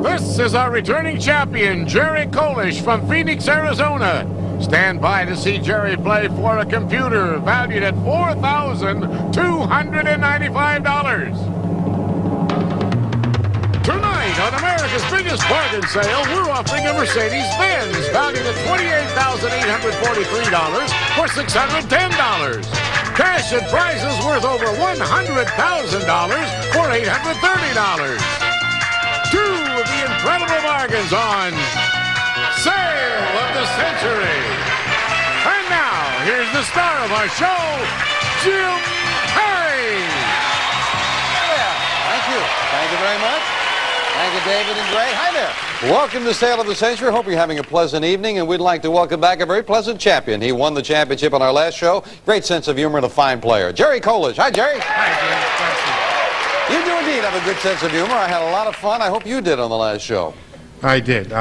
This is our returning champion, Jerry Kolish from Phoenix, Arizona. Stand by to see Jerry play for a computer valued at $4,295. Tonight on America's biggest bargain sale, we're offering a Mercedes Benz valued at $28,843 for $610. Cash and prizes worth over $100,000 for $830. Two of the incredible bargains on Sale of the Century. And now, here's the star of our show, Jim Perry. Yeah, thank you. Thank you very much. Thank you, David and Gray. Hi there. Welcome to Sale of the Century. Hope you're having a pleasant evening, and we'd like to welcome back a very pleasant champion. He won the championship on our last show. Great sense of humor and a fine player. Jerry Kolish. Hi, Jerry. Hi, Jim. You do indeed have a good sense of humor. I had a lot of fun. I hope you did on the last show. I did.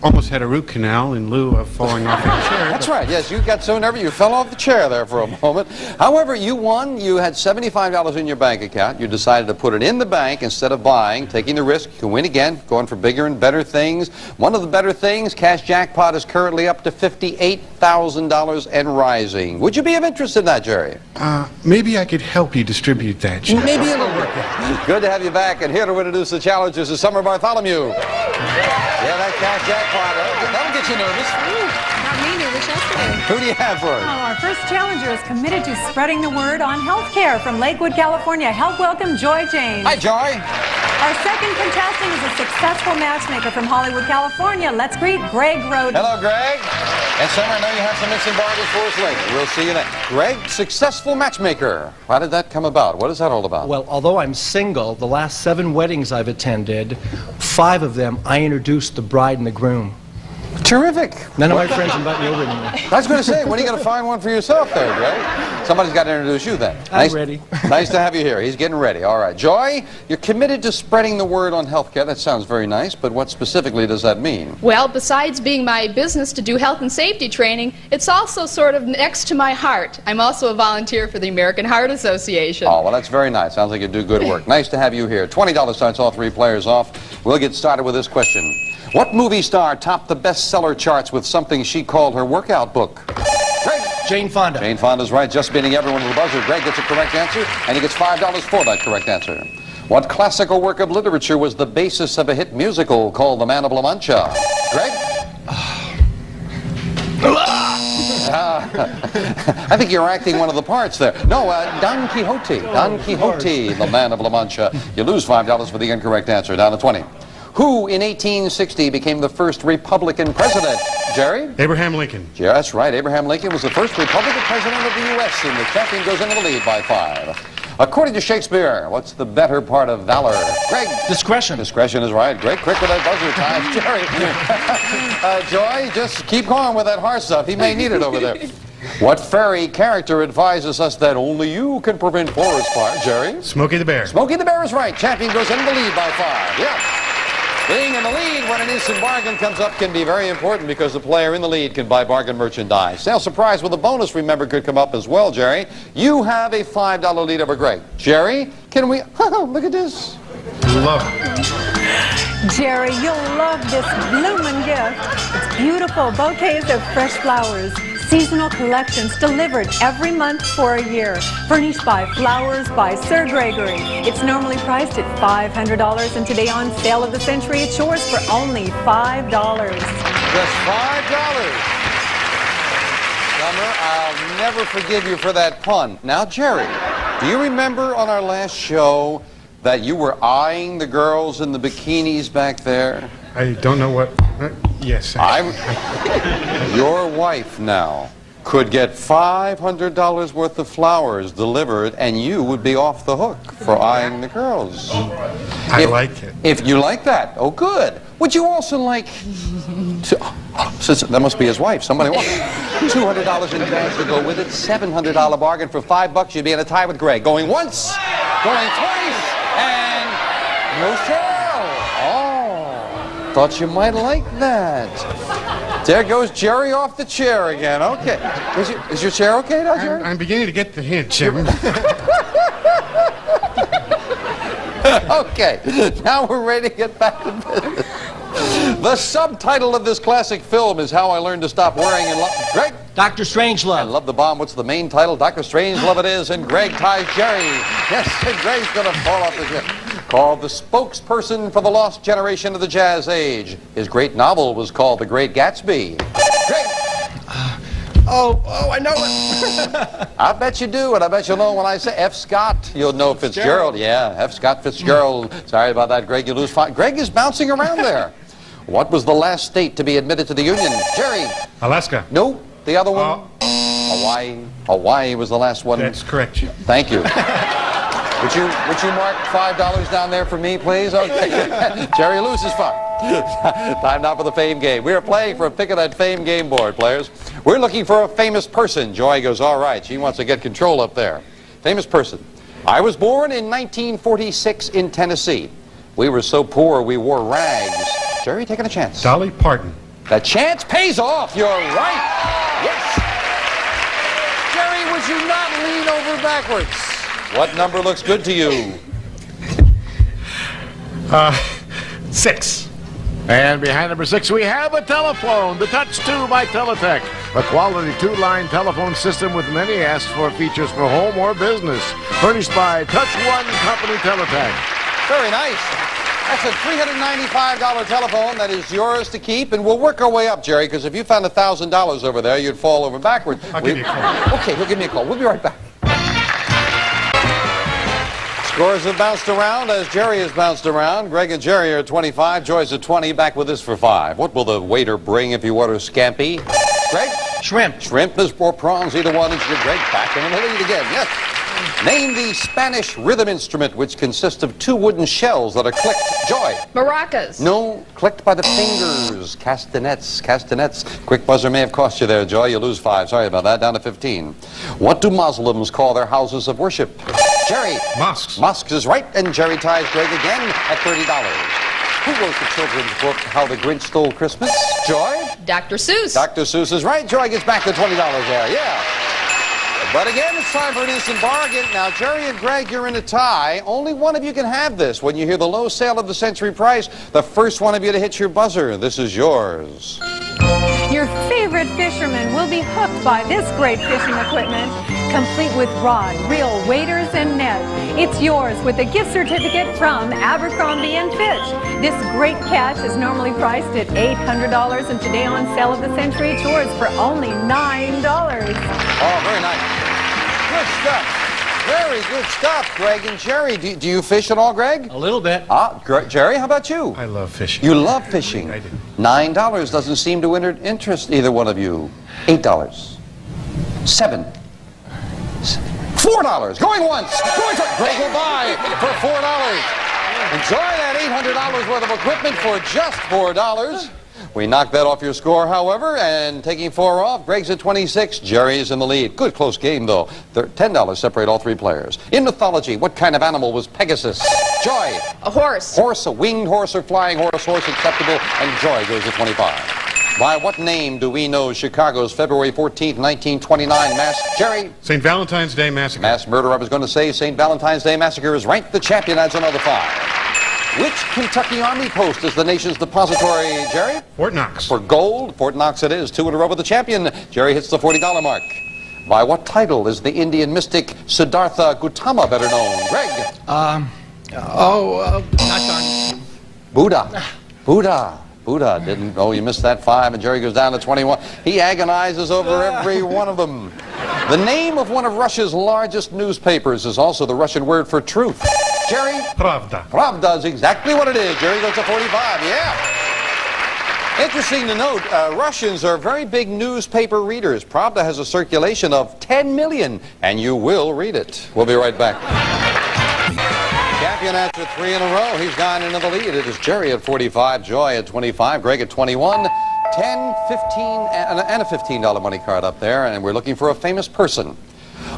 Almost had a root canal in lieu of falling off a chair. That's right. Yes, you got so nervous you fell off the chair there for a moment. However, you won. You had $75 in your bank account. You decided to put it in the bank instead of buying, taking the risk. You can win again, going for bigger and better things. One of the better things, cash jackpot is currently up to $58,000 and rising. Would you be of interest in that, Jerry? Maybe I could help you distribute that. Jerry. Maybe it'll work. Good to have you back, and here to introduce the challengers is Summer Bartholomew. Yeah, that cash jackpot, that'll get you nervous. Not me, nervous yesterday. Who do you have for us? Oh, our first challenger is committed to spreading the word on healthcare from Lakewood, California. Help welcome Joy James. Hi, Joy. Our second contestant is a successful matchmaker from Hollywood, California. Let's greet Greg Roden. Hello, Greg. And Summer, I know you have some missing bargains for us later. We'll see you then. Greg, successful matchmaker. How did that come about? What is that all about? Well, although I'm single, the last 7 weddings I've attended, 5 of them I introduced the bride and the groom. Terrific. None of my friends invite me over anymore. I was going to say, when are you going to find one for yourself there, Greg? Somebody's got to introduce you then. I'm ready. Nice to have you here. He's getting ready. All right. Joy, you're committed to spreading the word on healthcare. That sounds very nice, but what specifically does that mean? Well, besides being my business to do health and safety training, it's also sort of next to my heart. I'm also a volunteer for the American Heart Association. Oh, well, that's very nice. Sounds like you do good work. Nice to have you here. $20 starts all 3 players off. We'll get started with this question. What movie star topped the bestseller charts with something she called her workout book? Greg. Jane Fonda. Jane Fonda's right, just beating everyone with the buzzer. Greg gets a correct answer, and he gets $5 for that correct answer. What classical work of literature was the basis of a hit musical called The Man of La Mancha? Greg? I think you're acting one of the parts there. No, Don Quixote. Don Quixote, The Man of La Mancha. You lose $5 for the incorrect answer, down to 20. Who in 1860 became the first Republican president? Jerry? Abraham Lincoln. Yeah, that's right. Abraham Lincoln was the first Republican president of the U.S., and the champion goes into the lead by 5. According to Shakespeare, what's the better part of valor? Greg? Discretion. Discretion is right. Greg, quick with that buzzer time. Jerry? Joy, just keep going with that horse stuff. He may need it over there. What fairy character advises us that only you can prevent forest fire? Jerry? Smokey the Bear. Smokey the Bear is right. Champion goes into the lead by 5. Yeah. Being in the lead when an instant bargain comes up can be very important because the player in the lead can buy bargain merchandise. Sale surprise with a bonus, remember, could come up as well, Jerry. You have a $5 lead over Greg. Jerry, can we... look at this. Love it. Jerry, you'll love this bloomin' gift. It's beautiful bouquets of fresh flowers. Seasonal collections delivered every month for a year. Furnished by Flowers by Sir Gregory. It's normally priced at $500, and today on Sale of the Century, it's yours for only $5. Just $5. Summer, I'll never forgive you for that pun. Now, Jerry, do you remember on our last show that you were eyeing the girls in the bikinis back there? I don't know what... yes. Your wife now could get $500 worth of flowers delivered, and you would be off the hook for eyeing the girls. I like it. If you like that, oh good. Would you also like to, that must be his wife. Somebody wants $200 in cash to go with it. $700 bargain for $5. You'd be in a tie with Greg. Going once, going twice, and no sale. Thought you might like that. There goes Jerry off the chair again. Okay. Is your chair okay now, Jerry? I'm beginning to get the hint, Jim. Okay, now we're ready to get back to business. The subtitle of this classic film is How I Learned to Stop Worrying and Love. Greg? Dr. Strangelove. And Love the Bomb. What's the main title? Dr. Strangelove it is, and Greg ties Jerry. Yes, and Greg's going to fall off the ship. Called the spokesperson for the lost generation of the jazz age. His great novel was called The Great Gatsby. Greg? Oh, I know it. I bet you do, and I bet you'll know when I say F. Scott. You'll know Fitzgerald. Yeah, F. Scott Fitzgerald. Sorry about that, Greg. You lose 5. Greg is bouncing around there. What was the last state to be admitted to the Union? Jerry? Alaska. No, the other one? Hawaii. Hawaii was the last one. That's correct. Thank you. Would you mark $5 down there for me, please? Okay. Jerry loses 5. Time now for the fame game. We are playing for a pick of that fame game board, players. We're looking for a famous person. Joy goes, all right. She wants to get control up there. Famous person. I was born in 1946 in Tennessee. We were so poor we wore rags. Jerry, taking a chance. Dolly Parton. The chance pays off. You're right. Yes. Jerry, would you not lean over backwards? What number looks good to you? 6. And behind number 6, we have a telephone, the Touch 2 by Teletech. A quality 2-line telephone system with many asked-for features for home or business. Furnished by Touch 1 Company Teletech. Very nice. That's a $395 telephone that is yours to keep, and we'll work our way up, Jerry, because if you found $1,000 over there, you'd fall over backwards. I'll give you a call. Okay, he'll give me a call. We'll be right back. Scores have bounced around as Jerry has bounced around. Greg and Jerry are at 25. Joy's at 20. Back with this for 5. What will the waiter bring if you order scampi? Greg? Shrimp. Shrimp is or prawns, either one. It's Greg back in the lead again. Yes. Name the Spanish rhythm instrument which consists of 2 wooden shells that are clicked. Joy. Maracas. No, clicked by the fingers. Castanets. Castanets. Quick buzzer may have cost you there, Joy. You lose 5. Sorry about that. Down to 15. What do Muslims call their houses of worship? Jerry. Mosques. Mosques is right, and Jerry ties Greg again at $30. Who wrote the children's book, How the Grinch Stole Christmas? Joy? Dr. Seuss. Dr. Seuss is right. Joy gets back to $20 there. Yeah. But again, it's time for an instant bargain. Now, Jerry and Greg, you're in a tie. Only one of you can have this. When you hear the low sale of the century price, the first one of you to hit your buzzer. This is yours. Your favorite fisherman will be hooked by this great fishing equipment, complete with rod, reel, waders, and net. It's yours with a gift certificate from Abercrombie & Fitch. This great catch is normally priced at $800, and today on Sale of the Century, it's yours for only $9. Oh, very nice. Good stuff. Very good stuff, Greg and Jerry. Do you fish at all, Greg? A little bit. Jerry, how about you? I love fishing. You love fishing. I do. $9 doesn't seem to interest either one of you. $8. 7. $4. Going once. Going twice. Greg will buy for $4. Enjoy that $800 worth of equipment for just $4. We knocked that off your score, however, and taking 4 off, Greg's at 26, Jerry is in the lead. Good close game, though. $10 separate all 3 players. In mythology, what kind of animal was Pegasus? Joy. A horse. Horse, a winged horse or flying horse, horse acceptable, and Joy goes to 25. By what name do we know Chicago's February 14th, 1929 mass? Jerry? St. Valentine's Day Massacre. Mass murder, I was going to say. St. Valentine's Day Massacre is right. The champion adds another 5. Which Kentucky Army post is the nation's depository, Jerry? Fort Knox. For gold, Fort Knox it is. 2 in a row with the champion. Jerry hits the $40 mark. By what title is the Indian mystic Siddhartha Gautama better known? Greg? Not done. Buddha. Buddha didn't. Oh, you missed that 5, and Jerry goes down to 21. He agonizes over every one of them. The name of one of Russia's largest newspapers is also the Russian word for truth. Jerry? Pravda. Pravda is exactly what it is. Jerry goes to 45. Yeah. Interesting to note, Russians are very big newspaper readers. Pravda has a circulation of 10 million, and you will read it. We'll be right back. Champion after 3 in a row. He's gone into the lead. It is Jerry at 45, Joy at 25, Greg at 21, 10, 15, and a $15 money card up there, and we're looking for a famous person.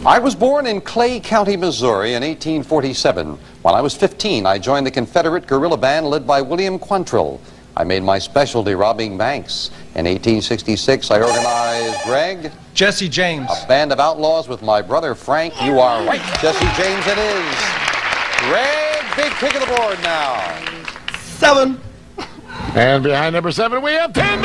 I was born in Clay County, Missouri in 1847. When I was 15, I joined the Confederate guerrilla band led by William Quantrill. I made my specialty robbing banks. In 1866, I organized, Greg? Jesse James. A band of outlaws with my brother Frank. You are right. Jesse James it is. Greg big pick of the board now. 7. And behind number 7, we have $10. Finds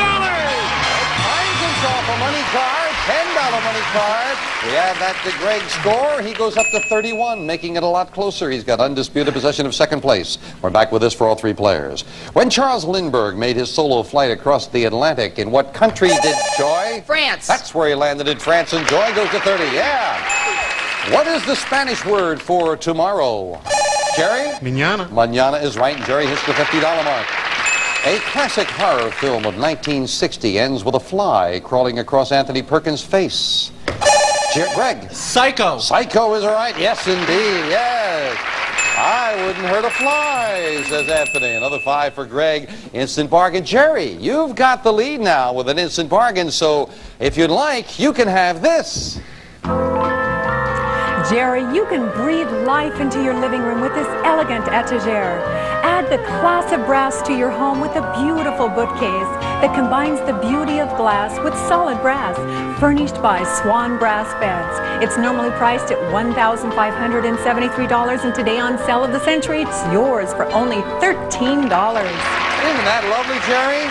himself a money card, $10 money card. We add that to Greg's score. He goes up to 31, making it a lot closer. He's got undisputed possession of second place. We're back with this for all three players. When Charles Lindbergh made his solo flight across the Atlantic, in what country did Joy? France. That's where he landed in France, and Joy goes to 30. Yeah. What is the Spanish word for tomorrow? Jerry? Mañana. Mañana is right, and Jerry hits the $50 mark. A classic horror film of 1960 ends with a fly crawling across Anthony Perkins' face. Greg? Psycho. Psycho is right. Yes, indeed. Yes. I wouldn't hurt a fly, says Anthony. Another 5 for Greg. Instant bargain. Jerry, you've got the lead now with an instant bargain, so if you'd like, you can have this. Jerry, you can breathe life into your living room with this elegant etagere. Add the class of brass to your home with a beautiful bookcase that combines the beauty of glass with solid brass, furnished by Swan Brass Beds. It's normally priced at $1,573, and today on Sale of the Century, it's yours for only $13. Isn't that lovely, Jerry?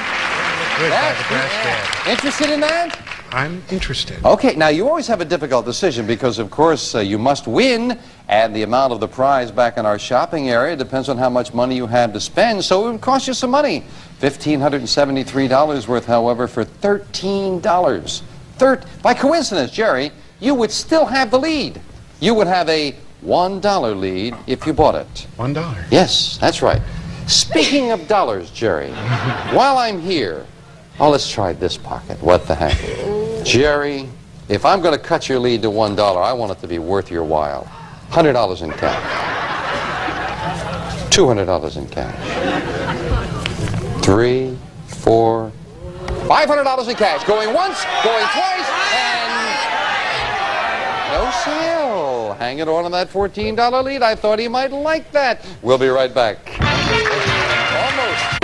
Good by the brass bed. Interested in that? I'm interested. Okay, now you always have a difficult decision because, of course, you must win, and the amount of the prize back in our shopping area depends on how much money you have to spend, so it would cost you some money. $1,573 worth, however, for $13. By coincidence, Jerry, you would still have the lead. You would have a $1 lead if you bought it. $1. Yes, that's right. Speaking of dollars, Jerry, while I'm here, let's try this pocket. What the heck? Jerry, if I'm going to cut your lead to $1, I want it to be worth your while. $100 in cash. $200 in cash. $300, $400, $500 in cash. Going once, going twice, and no sale. Hanging on to that $14 lead. I thought he might like that. We'll be right back. Almost.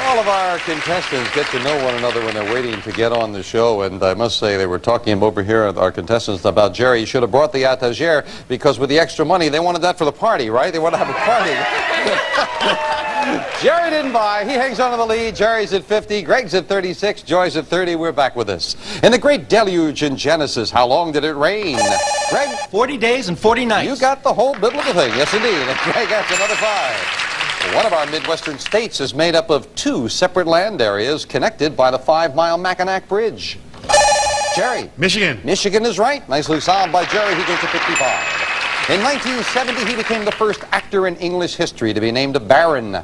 All of our contestants get to know one another when they're waiting to get on the show, and I must say they were talking over here, our contestants, about Jerry. You should have brought the etagere because with the extra money, they wanted that for the party, right? They want to have a party. Jerry didn't buy. He hangs on to the lead. Jerry's at 50. Greg's at 36. Joy's at 30. We're back with this. In the great deluge in Genesis, how long did it rain? Greg? 40 days and 40 nights. You got the whole biblical thing. Yes, indeed. And Greg gets another 5. One of our Midwestern states is made up of 2 separate land areas connected by the 5-mile Mackinac Bridge. Jerry? Michigan. Michigan is right. Nicely solved by Jerry. He goes to 55. In 1970, he became the first actor in English history to be named a baron.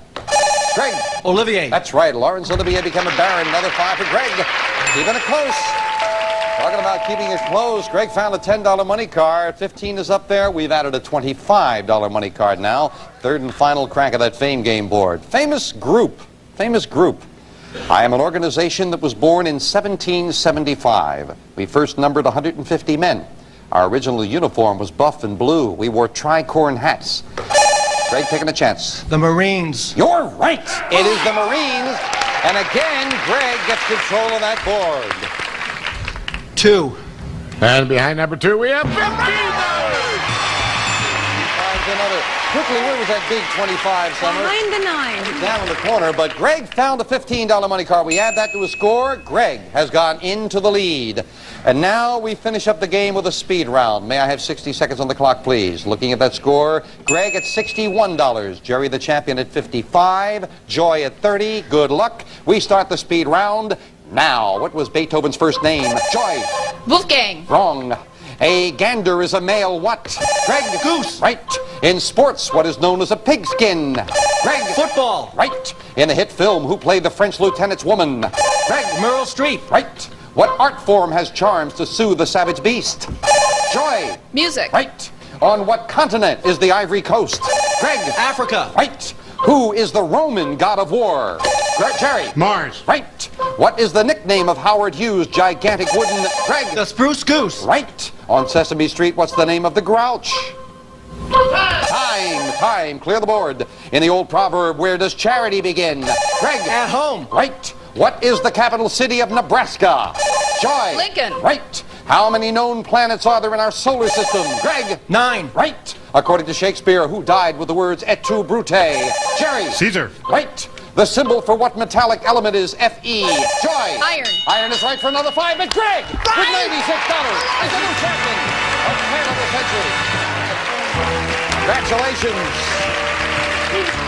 Greg? Olivier. That's right. Laurence Olivier became a baron. Another 5 for Greg. Keeping it close. Talking about keeping it close, Greg found a $10 money card. 15 is up there. We've added a $25 money card now. Third and final crack of that fame game board. Famous group. Famous group. I am an organization that was born in 1775. We first numbered 150 men. Our original uniform was buff and blue. We wore tricorn hats. Greg taking a chance. The Marines. You're right. It is the Marines. And again, Greg gets control of that board. 2. And behind number 2, we have $15. Another. Quickly, where was that big 25, Summer? Behind the 9. Down in the corner, but Greg found a $15 money card. We add that to his score. Greg has gone into the lead. And now we finish up the game with a speed round. May I have 60 seconds on the clock, please? Looking at that score, Greg at $61. Jerry the champion at 55. Joy at 30. Good luck. We start the speed round now. What was Beethoven's first name? Joy. Wolfgang. Wrong. A gander is a male what? Greg? Goose. Right. In sports, what is known as a pigskin? Greg? Football. Right. In the hit film, who played the French lieutenant's woman? Greg? Meryl Streep. Right. What art form has charms to soothe the savage beast? Joy? Music. Right. On what continent is the Ivory Coast? Greg? Africa. Right. Who is the Roman god of war? Jerry? Mars. Right. What is the nickname of Howard Hughes' gigantic wooden... Greg? The Spruce Goose. Right. On Sesame Street, what's the name of the grouch? Time. Clear the board. In the old proverb, where does charity begin? Greg? At home. Right. What is the capital city of Nebraska? Joy? Lincoln. Right. How many known planets are there in our solar system? Greg? 9. Right. according to Shakespeare, who died with the words et tu, Brute? Jerry. Caesar. Right. The symbol for what metallic element is Fe? Joy. Iron. Iron is right for another 5, but Greg, with $96, is the new champion of Tale of the Century. Congratulations.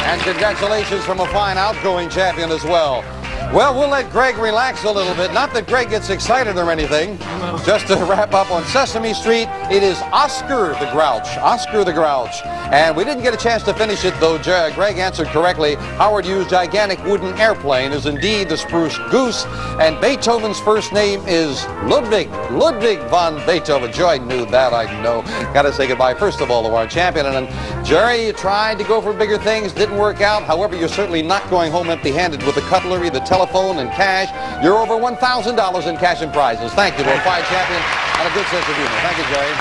And congratulations from a fine outgoing champion as well. Well, we'll let Greg relax a little bit. Not that Greg gets excited or anything. Just to wrap up on Sesame Street, it is Oscar the Grouch. Oscar the Grouch. And we didn't get a chance to finish it, though Greg answered correctly. Howard Hughes' gigantic wooden airplane is indeed the spruce goose. And Beethoven's first name is Ludwig. Ludwig von Beethoven. Joy knew that, I know. Got to say goodbye, first of all, to our champion. And Jerry, you tried to go for bigger things, didn't work out. However, you're certainly not going home empty-handed with the cutlery, the telephone, and cash. You're over $1,000 in cash and prizes. Thank you to a fine champion and a good sense of humor. Thank you, Jerry.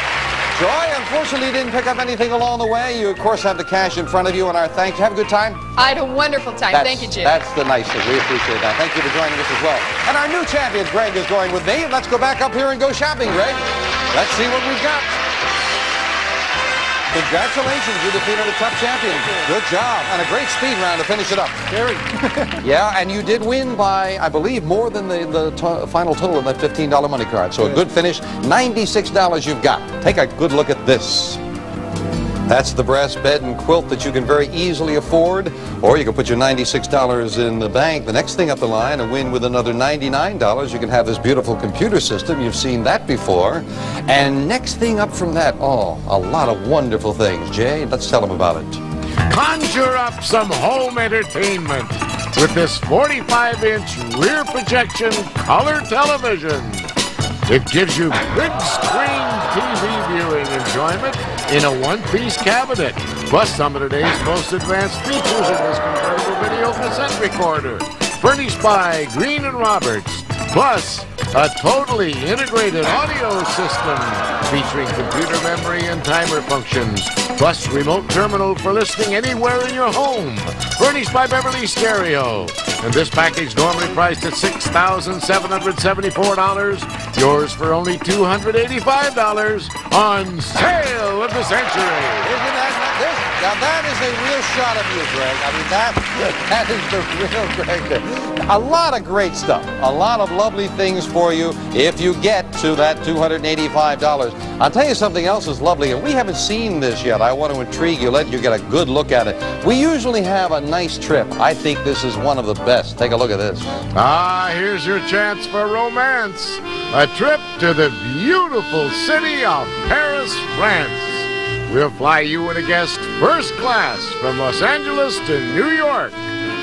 Joy, unfortunately, didn't pick up anything along the way. You, of course, have the cash in front of you, and our thanks. Have a good time? I had a wonderful time. Thank you, Jim. That's the nice thing. We appreciate that. Thank you for joining us as well. And our new champion, Greg, is going with me. Let's go back up here and go shopping, Greg. Let's see what we've got. Congratulations, you defeated a tough champion. Good job. And a great speed round to finish it up. Jerry. Yeah, and you did win by, I believe, more than the final total of that $15 money card. So a good finish. $96 you've got. Take a good look at this. That's the brass bed and quilt that you can very easily afford, or you can put your $96 in the bank the next thing up the line and win with another $99. You can have this beautiful computer system. You've seen that before. And next thing up from that, oh, a lot of wonderful things. Jay, let's tell them about it. Conjure up some home entertainment with this 45-inch rear projection color television. It gives you big screen TV viewing enjoyment in a one-piece cabinet, plus some of today's most advanced features in this convertible video cassette recorder, furnished by Green & Roberts, plus a totally integrated audio system featuring computer memory and timer functions, plus remote terminal for listening anywhere in your home, furnished by Beverly Stereo. And this package normally priced at $6,774, yours for only $285 on Sale of the Century. Isn't that this? Now that is a real shot of you, Greg. I mean, that is the real Greg there. A lot of great stuff. A lot of lovely things for you if you get to that $285. I'll tell you something else is lovely, and we haven't seen this yet. I want to intrigue you, let you get a good look at it. We usually have a nice trip. I think this is one of the best. Take a look at this. Ah, here's your chance for romance. A trip to the beautiful city of Paris, France. We'll fly you and a guest first class from Los Angeles to New York,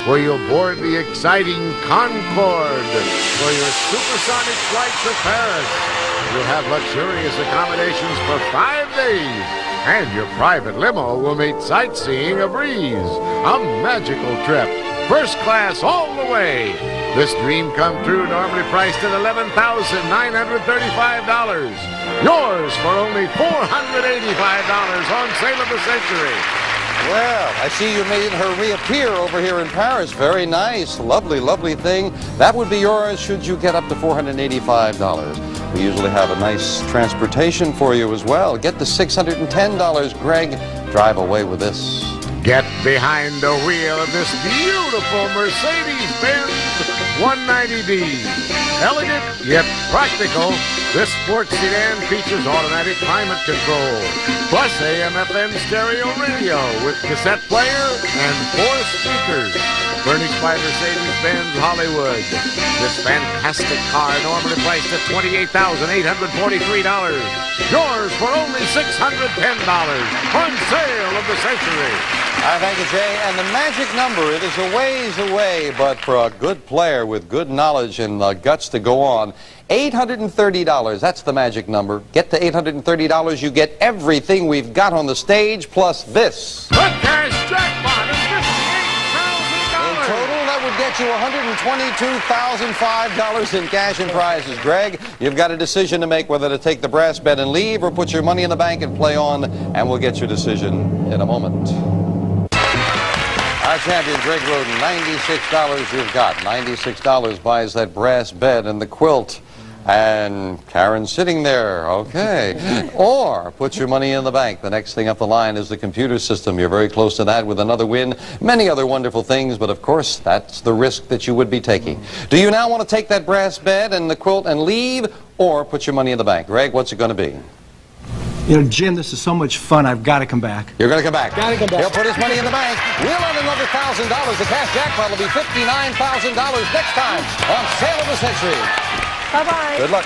where you'll board the exciting Concorde for your supersonic flight to Paris. You'll have luxurious accommodations for 5 days, and your private limo will make sightseeing a breeze. A magical trip. First class all the way. This dream come true, normally priced at $11,935. Yours for only $485 on Sale of the Century. Well, I see you made her reappear over here in Paris. Very nice. Lovely, lovely thing. That would be yours should you get up to $485. We usually have a nice transportation for you as well. Get the $610, Greg. Drive away with this. Get behind the wheel of this beautiful Mercedes Benz 190D. Elegant yet practical, this sports sedan features automatic climate control, plus AM/FM stereo radio with cassette player and 4 speakers. Furnished by Mercedes Benz Hollywood. This fantastic car normally priced at $28,843. Yours for only $610 on Sale of the Century. Thank you, Jay. And the magic number, it is a ways away, but for a good player with good knowledge and the guts to go on, $830. That's the magic number. Get to $830, you get everything we've got on the stage, plus this. The cash jackpot of $58,000. In total, that would get you $122,005 in cash and prizes. Greg, you've got a decision to make whether to take the brass bet and leave or put your money in the bank and play on, and we'll get your decision in a moment. Our champion, Greg Roden, $96 you've got. $96 buys that brass bed and the quilt. And Karen's sitting there, okay. Or put your money in the bank. The next thing up the line is the computer system. You're very close to that with another win. Many other wonderful things, but of course, that's the risk that you would be taking. Do you now want to take that brass bed and the quilt and leave, or put your money in the bank? Greg, what's it going to be? You know, Jim, this is so much fun. I've got to come back. You're going to come back. Gotta come back. He'll put his money in the bank. We'll earn another $1,000. The cash jackpot will be $59,000 next time on Sale of the Century. Bye-bye. Good luck.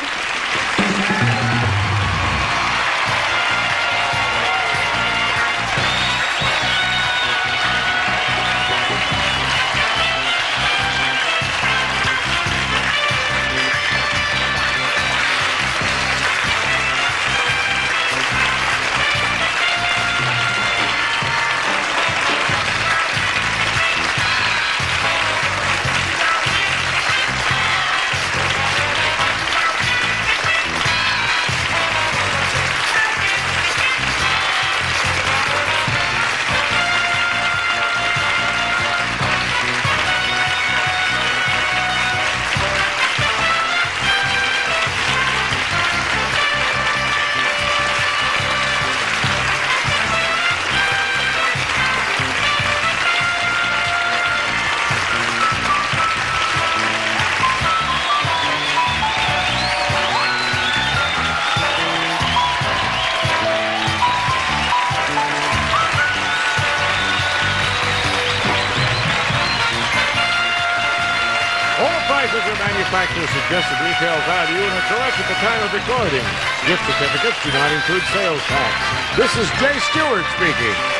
Prices or manufacturer's suggested retail value and are correct at the time of recording. Gift certificates do not include sales tax. This is Jay Stewart speaking.